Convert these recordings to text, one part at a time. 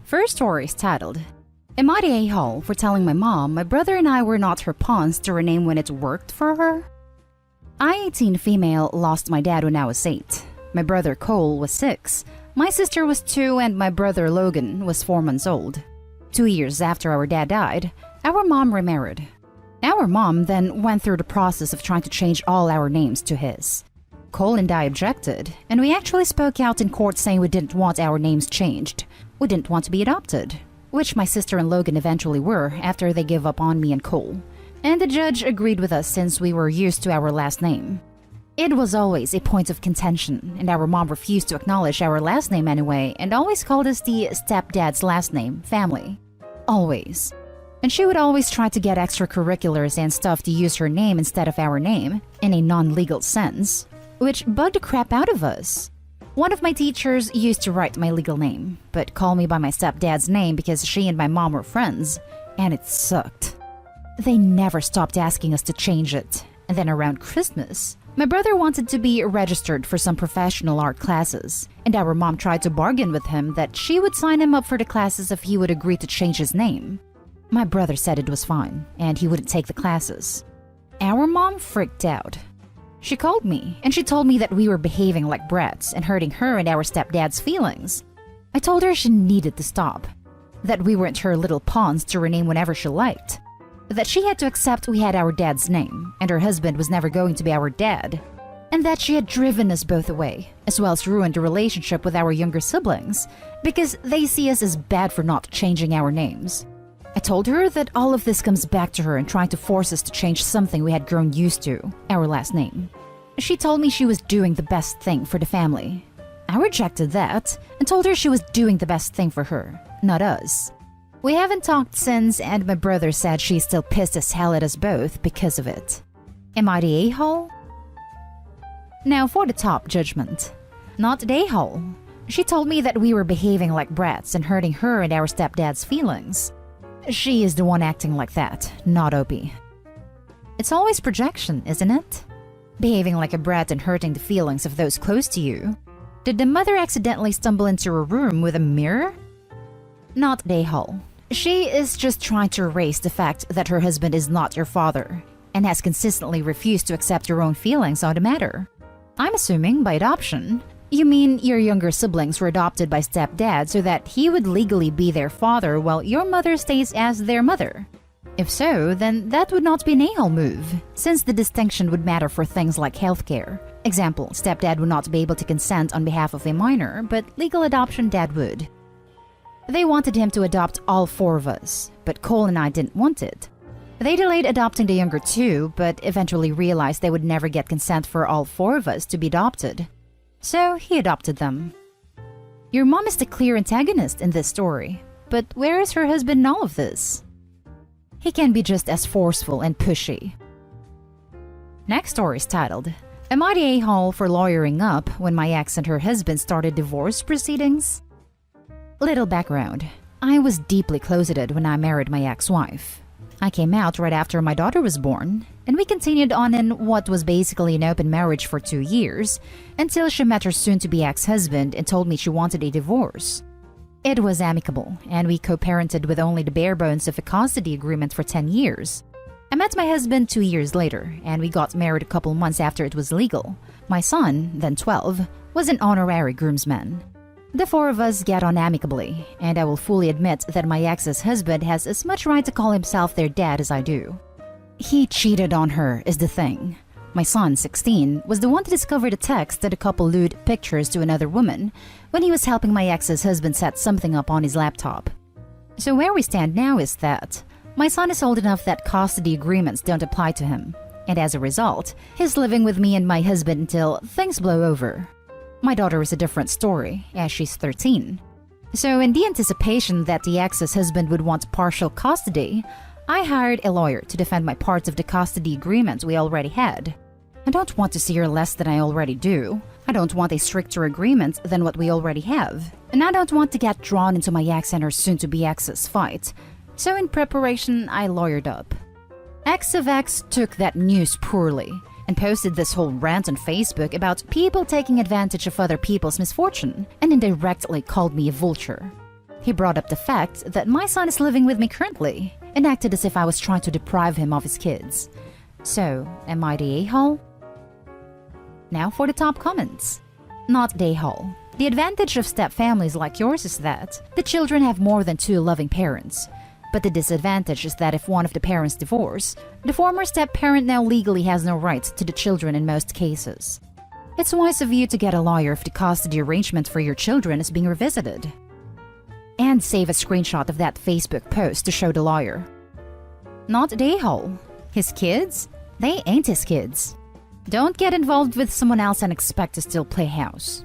First story is titled, Am I the a-hole for telling my mom my brother and I were not her pawns to rename when it worked for her? I, 18 female, lost my dad when I was 8. My brother Cole was 6, my sister was 2, and my brother Logan was 4 months old. 2 years after our dad died, our mom remarried. Our mom then went through the process of trying to change all our names to his. Cole and I objected, and we actually spoke out in court saying we didn't want our names changed. We didn't want to be adopted, which my sister and Logan eventually were after they gave up on me and Cole. And the judge agreed with us since we were used to our last name. It was always a point of contention, and our mom refused to acknowledge our last name anyway and always called us the stepdad's last name, family. Always. And she would always try to get extracurriculars and stuff to use her name instead of our name, in a non-legal sense, which bugged the crap out of us. One of my teachers used to write my legal name, but call me by my stepdad's name because she and my mom were friends, and it sucked. They never stopped asking us to change it. And then around Christmas, my brother wanted to be registered for some professional art classes, and our mom tried to bargain with him that she would sign him up for the classes if he would agree to change his name. My brother said it was fine, and he wouldn't take the classes. Our mom freaked out. She called me, and she told me that we were behaving like brats and hurting her and our stepdad's feelings. I told her she needed to stop, that we weren't her little pawns to rename whenever she liked, that she had to accept we had our dad's name, and her husband was never going to be our dad, and that she had driven us both away, as well as ruined the relationship with our younger siblings, because they see us as bad for not changing our names. I told her that all of this comes back to her and trying to force us to change something we had grown used to, our last name. She told me she was doing the best thing for the family. I rejected that and told her she was doing the best thing for her, not us. We haven't talked since, and my brother said she's still pissed as hell at us both because of it. Am I the a-hole? Now for the top judgment. Not the a-hole. She told me that we were behaving like brats and hurting her and our stepdad's feelings. She is the one acting like that, not Opie. It's always projection, isn't it? Behaving like a brat and hurting the feelings of those close to you. Did the mother accidentally stumble into a room with a mirror? Not the a-hole. She is just trying to erase the fact that her husband is not your father and has consistently refused to accept your own feelings on the matter. I'm assuming by adoption, you mean your younger siblings were adopted by stepdad so that he would legally be their father while your mother stays as their mother. If so, then that would not be an a-hole move, since the distinction would matter for things like healthcare. Example, stepdad would not be able to consent on behalf of a minor, but legal adoption dad would. They wanted him to adopt all 4 of us, but Cole and I didn't want it. They delayed adopting the younger 2, but eventually realized they would never get consent for all 4 of us to be adopted. So he adopted them. Your mom is the clear antagonist in this story, but where is her husband in all of this? He can be just as forceful and pushy. Next story is titled, Am I the a-hole for lawyering up when my ex and her husband started divorce proceedings? Little background. I was deeply closeted when I married my ex-wife. I came out right after my daughter was born, and we continued on in what was basically an open marriage for 2 years, until she met her soon-to-be ex-husband and told me she wanted a divorce. It was amicable, and we co-parented with only the bare bones of a custody agreement for 10 years. I met my husband 2 years later, and we got married a couple months after it was legal. My son, then 12, was an honorary groomsman. The 4 of us get on amicably, and I will fully admit that my ex's husband has as much right to call himself their dad as I do. He cheated on her is the thing. My son, 16, was the one to discover the text that the couple lewd pictures to another woman when he was helping my ex's husband set something up on his laptop. So where we stand now is that my son is old enough that custody agreements don't apply to him, and as a result, he's living with me and my husband until things blow over. My daughter is a different story, as she's 13. So in the anticipation that the ex's husband would want partial custody, I hired a lawyer to defend my parts of the custody agreement we already had. I don't want to see her less than I already do. I don't want a stricter agreement than what we already have. And I don't want to get drawn into my ex and her soon-to-be ex's fight. So in preparation, I lawyered up. Ex of X took that news poorly and posted this whole rant on Facebook about people taking advantage of other people's misfortune and indirectly called me a vulture. He brought up the fact that my son is living with me currently and acted as if I was trying to deprive him of his kids. So, am I the a-hole? Now for the top comments. Not the a-hole. The advantage of step-families like yours is that the children have more than two loving parents. But the disadvantage is that if one of the parents divorce, the former step-parent now legally has no rights to the children in most cases. It's wise of you to get a lawyer if the custody arrangement for your children is being revisited. And save a screenshot of that Facebook post to show the lawyer. Not the a-hole. His kids? They ain't his kids. Don't get involved with someone else and expect to still play house.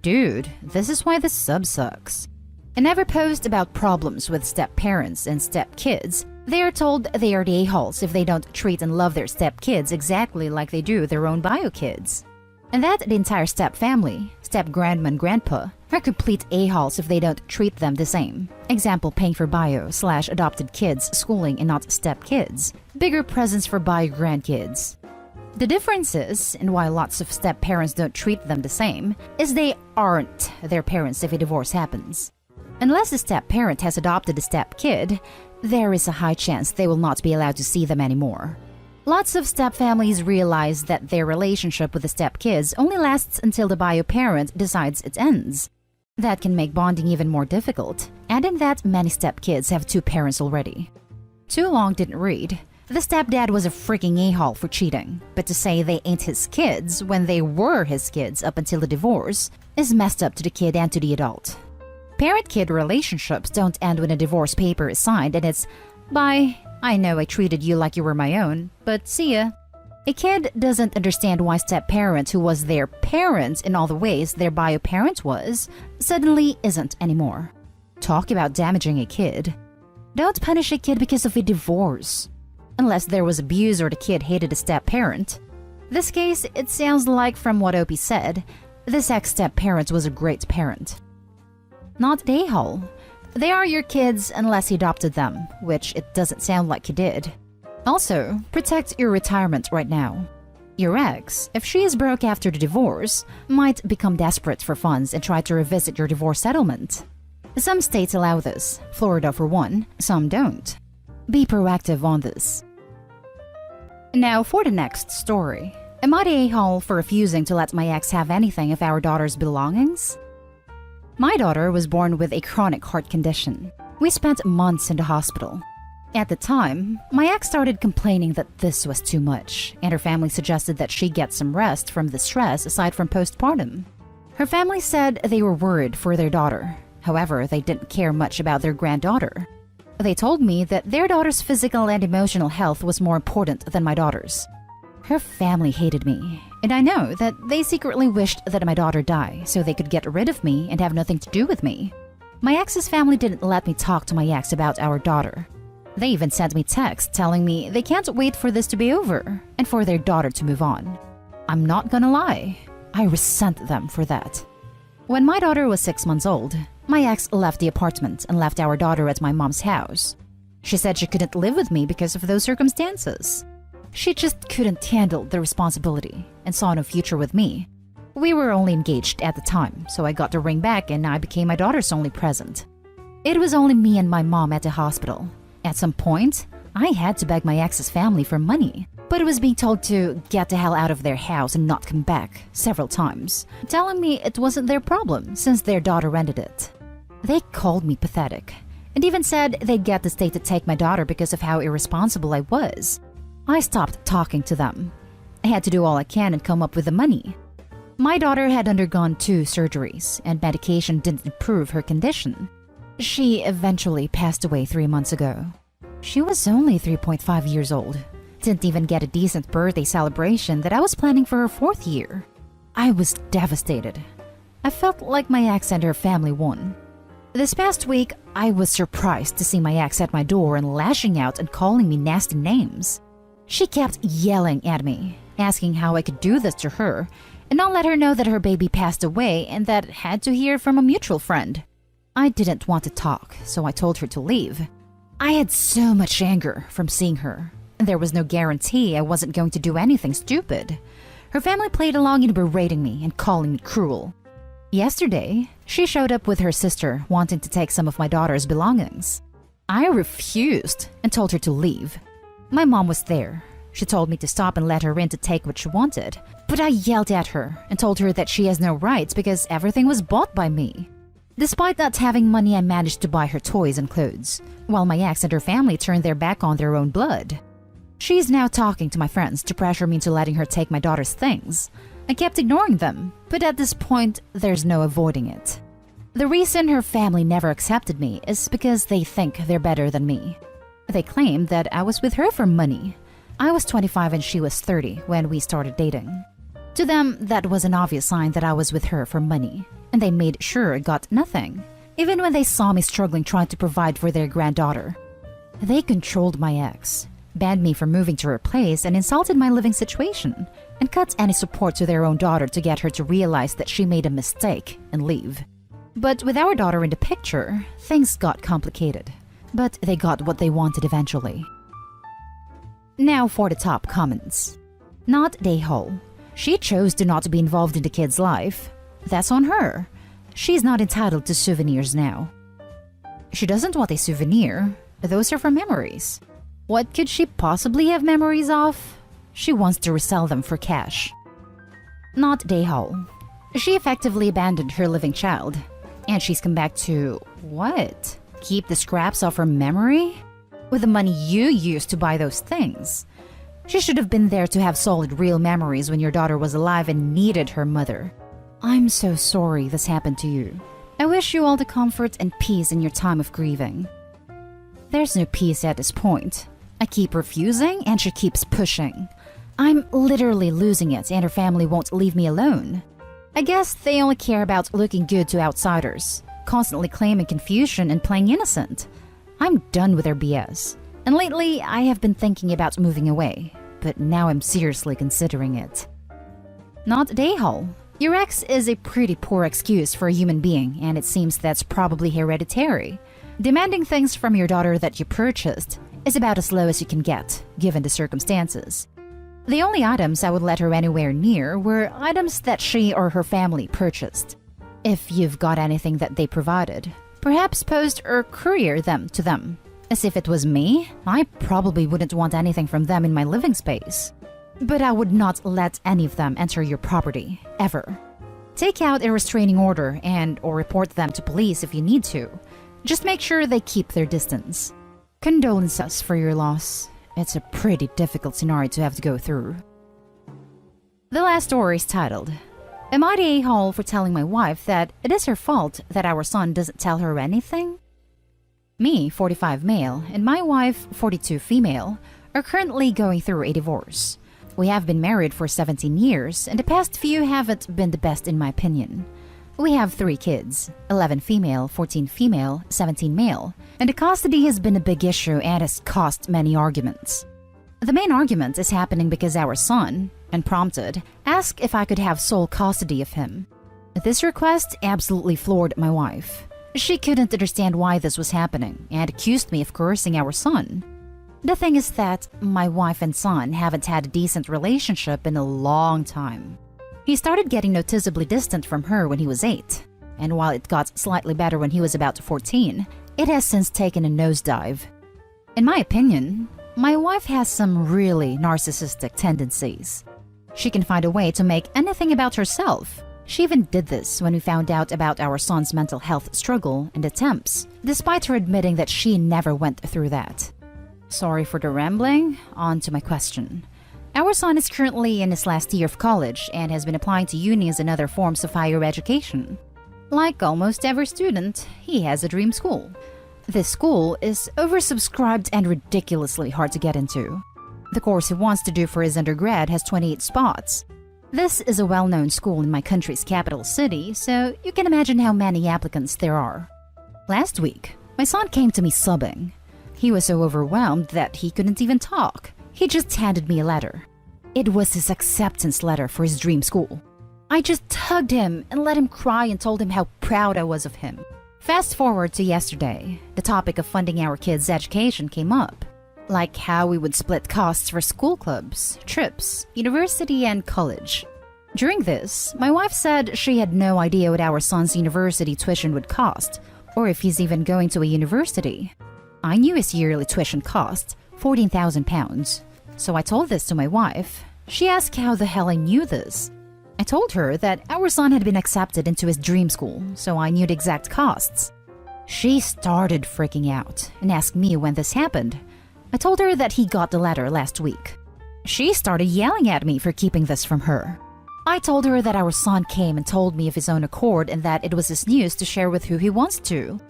Dude, this is why this sub sucks. In every post about problems with step-parents and step-kids, they are told they are the a-holes if they don't treat and love their step-kids exactly like they do their own bio-kids. And that the entire step-family, step-grandma and grandpa, are complete a-holes if they don't treat them the same. Example, paying for bio/adopted kids schooling and not step-kids. Bigger presents for bio-grandkids. The difference is, and why lots of step-parents don't treat them the same, is they aren't their parents if a divorce happens. Unless the step-parent has adopted a step-kid, there is a high chance they will not be allowed to see them anymore. Lots of step-families realize that their relationship with the step-kids only lasts until the bio-parent decides it ends. That can make bonding even more difficult, and in that many step-kids have two parents already. Too long didn't read. The stepdad was a freaking a-hole for cheating, but to say they ain't his kids when they were his kids up until the divorce is messed up to the kid and to the adult. Parent-kid relationships don't end when a divorce paper is signed and it's, "Bye, I know I treated you like you were my own, but see ya." A kid doesn't understand why step-parent who was their parent in all the ways their bio-parent was, suddenly isn't anymore. Talk about damaging a kid. Don't punish a kid because of a divorce. Unless there was abuse or the kid hated a step-parent. This case, it sounds like from what Opie said, this ex-step-parent was a great parent. Not the a-hole. They are your kids unless he adopted them, which it doesn't sound like he did. Also, protect your retirement right now. Your ex, if she is broke after the divorce, might become desperate for funds and try to revisit your divorce settlement. Some states allow this, Florida for one, some don't. Be proactive on this. Now for the next story. Am I the a-hole for refusing to let my ex have anything of our daughter's belongings? My daughter was born with a chronic heart condition. We spent months in the hospital. At the time, my ex started complaining that this was too much, and her family suggested that she get some rest from the stress aside from postpartum. Her family said they were worried for their daughter. However, they didn't care much about their granddaughter. They told me that their daughter's physical and emotional health was more important than my daughter's. Her family hated me, and I know that they secretly wished that my daughter die so they could get rid of me and have nothing to do with me. My ex's family didn't let me talk to my ex about our daughter. They even sent me texts telling me they can't wait for this to be over and for their daughter to move on. I'm not gonna lie, I resent them for that. When my daughter was 6 months old, my ex left the apartment and left our daughter at my mom's house. She said she couldn't live with me because of those circumstances. She just couldn't handle the responsibility and saw no future with me. We were only engaged at the time, so I got the ring back and I became my daughter's only present. It was only me and my mom at the hospital. At some point, I had to beg my ex's family for money, but I was being told to get the hell out of their house and not come back several times, telling me it wasn't their problem since their daughter rented it. They called me pathetic and even said they'd get the state to take my daughter because of how irresponsible I was. I stopped talking to them. I had to do all I can and come up with the money. My daughter had undergone 2 surgeries and medication didn't improve her condition. She eventually passed away 3 months ago. She was only 3.5 years old. Didn't even get a decent birthday celebration that I was planning for her 4th year. I was devastated. I felt like my ex and her family won. This past week, I was surprised to see my ex at my door and lashing out and calling me nasty names. She kept yelling at me, asking how I could do this to her, and not let her know that her baby passed away and that had to hear from a mutual friend. I didn't want to talk, so I told her to leave. I had so much anger from seeing her, and there was no guarantee I wasn't going to do anything stupid. Her family played along in berating me and calling me cruel. Yesterday, She showed up with her sister wanting to take some of my daughter's belongings. I refused and told her to leave. My mom was there. She told me to stop and let her in to take what she wanted, but I yelled at her and told her that she has no rights because everything was bought by me. Despite not having money, I managed to buy her toys and clothes, while my ex and her family turned their back on their own blood. She's now talking to my friends to pressure me into letting her take my daughter's things. I kept ignoring them, but at this point, there's no avoiding it. The reason her family never accepted me is because they think they're better than me. They claim that I was with her for money. I was 25 and she was 30 when we started dating. To them, that was an obvious sign that I was with her for money, and they made sure I got nothing, even when they saw me struggling trying to provide for their granddaughter. They controlled my ex, banned me from moving to her place, and insulted my living situation, and cut any support to their own daughter to get her to realize that she made a mistake and leave. But with our daughter in the picture, things got complicated. But they got what they wanted eventually. Now for the top comments. Not Dayhole. She chose to not be involved in the kid's life. That's on her. She's not entitled to souvenirs now. She doesn't want a souvenir. Those are for memories. What could she possibly have memories of? She wants to resell them for cash. Not Dayhole. She effectively abandoned her living child. And she's come back to... what? Keep the scraps of her memory? With the money you used to buy those things. She should have been there to have solid real memories when your daughter was alive and needed her mother. I'm so sorry this happened to you. I wish you all the comfort and peace in your time of grieving. There's no peace at this point. I keep refusing and she keeps pushing. I'm literally losing it and her family won't leave me alone. I guess they only care about looking good to outsiders, constantly claiming confusion and playing innocent. I'm done with their BS. And lately, I have been thinking about moving away, but now I'm seriously considering it. Not Dayhole. Your ex is a pretty poor excuse for a human being, and it seems that's probably hereditary. Demanding things from your daughter that you purchased is about as low as you can get, given the circumstances. The only items I would let her anywhere near were items that she or her family purchased. If you've got anything that they provided, perhaps post or courier them to them. As if it was me, I probably wouldn't want anything from them in my living space. But I would not let any of them enter your property, ever. Take out a restraining order or report them to police if you need to. Just make sure they keep their distance. Condolences for your loss. It's a pretty difficult scenario to have to go through. The last story is titled, Am I the a-hole for telling my wife that it is her fault that our son doesn't tell her anything? Me, 45 male, and my wife, 42 female, are currently going through a divorce. We have been married for 17 years, and the past few haven't been the best in my opinion. We have 3 kids, 11 female, 14 female, 17 male, and the custody has been a big issue and has caused many arguments. The main argument is happening because our son, unprompted, asked if I could have sole custody of him. This request absolutely floored my wife. She couldn't understand why this was happening and accused me of coercing our son. The thing is that my wife and son haven't had a decent relationship in a long time. He started getting noticeably distant from her when he was 8, and while it got slightly better when he was about 14, it has since taken a nosedive. In my opinion, my wife has some really narcissistic tendencies. She can find a way to make anything about herself. She even did this when we found out about our son's mental health struggle and attempts, despite her admitting that she never went through that. Sorry for the rambling, on to my question. Our son is currently in his last year of college and has been applying to unis and other forms of higher education. Like almost every student, he has a dream school. This school is oversubscribed and ridiculously hard to get into. The course he wants to do for his undergrad has 28 spots. This is a well-known school in my country's capital city, so you can imagine how many applicants there are. Last week, my son came to me sobbing. He was so overwhelmed that he couldn't even talk. He just handed me a letter. It was his acceptance letter for his dream school. I just hugged him and let him cry and told him how proud I was of him. Fast forward to yesterday, the topic of funding our kids' education came up. Like how we would split costs for school clubs, trips, university, and college. During this, my wife said she had no idea what our son's university tuition would cost, or if he's even going to a university. I knew his yearly tuition cost £14,000, so I told this to my wife. She asked how the hell I knew this. I told her that our son had been accepted into his dream school, so I knew the exact costs. She started freaking out and asked me when this happened. I told her that he got the letter last week. She started yelling at me for keeping this from her. I told her that our son came and told me of his own accord and that it was his news to share with who he wants to.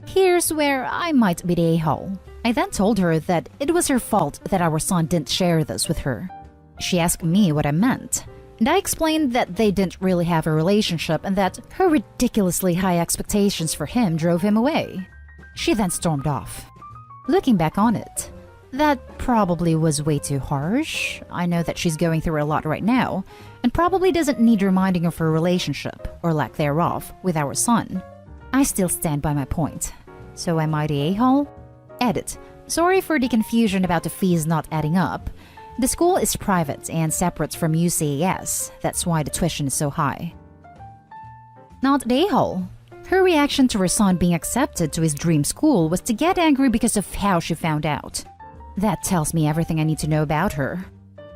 Here's where I might be the a-hole. I then told her that it was her fault that our son didn't share this with her. She asked me what I meant, and I explained that they didn't really have a relationship and that her ridiculously high expectations for him drove him away. She then stormed off. Looking back on it, that probably was way too harsh. I know that she's going through a lot right now and probably doesn't need reminding of her relationship, or lack thereof, with our son. I still stand by my point. So am I the a-hole? Edit. Sorry for the confusion about the fees not adding up. The school is private and separate from UCAS. That's why the tuition is so high. Not the a-hole. Her reaction to her son being accepted to his dream school was to get angry because of how she found out. That tells me everything I need to know about her.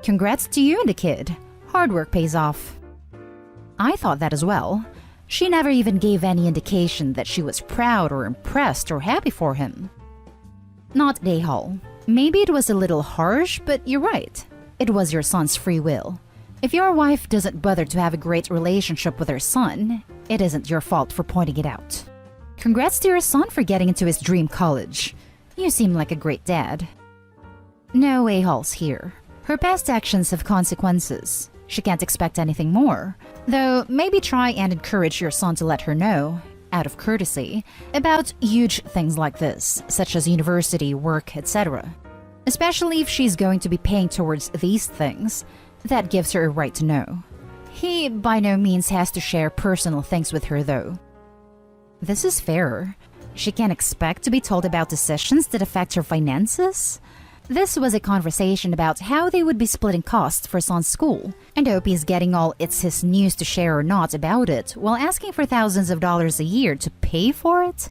Congrats to you and the kid. Hard work pays off. I thought that as well. She never even gave any indication that she was proud or impressed or happy for him. Not the a-hole. Maybe it was a little harsh, but you're right. It was your son's free will. If your wife doesn't bother to have a great relationship with her son, it isn't your fault for pointing it out. Congrats to your son for getting into his dream college. You seem like a great dad. No a-holes here. Her past actions have consequences. She can't expect anything more. Though maybe try and encourage your son to let her know, out of courtesy, about huge things like this, such as university, work, etc. Especially if she's going to be paying towards these things, that gives her a right to know. He by no means has to share personal things with her though. This is fairer. She can't expect to be told about decisions that affect her finances. This was a conversation about how they would be splitting costs for son's school, and Opie's getting all it's his news to share or not about it while asking for thousands of dollars a year to pay for it?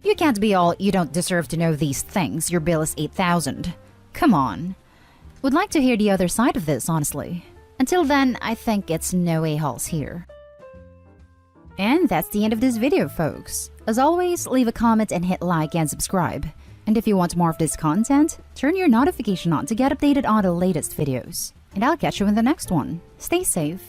You can't be all you don't deserve to know these things, your bill is $8,000. Come on. Would like to hear the other side of this, honestly. Until then, I think it's no a-holes here. And that's the end of this video, folks. As always, leave a comment and hit like and subscribe. And if you want more of this content, turn your notification on to get updated on the latest videos. And I'll catch you in the next one. Stay safe.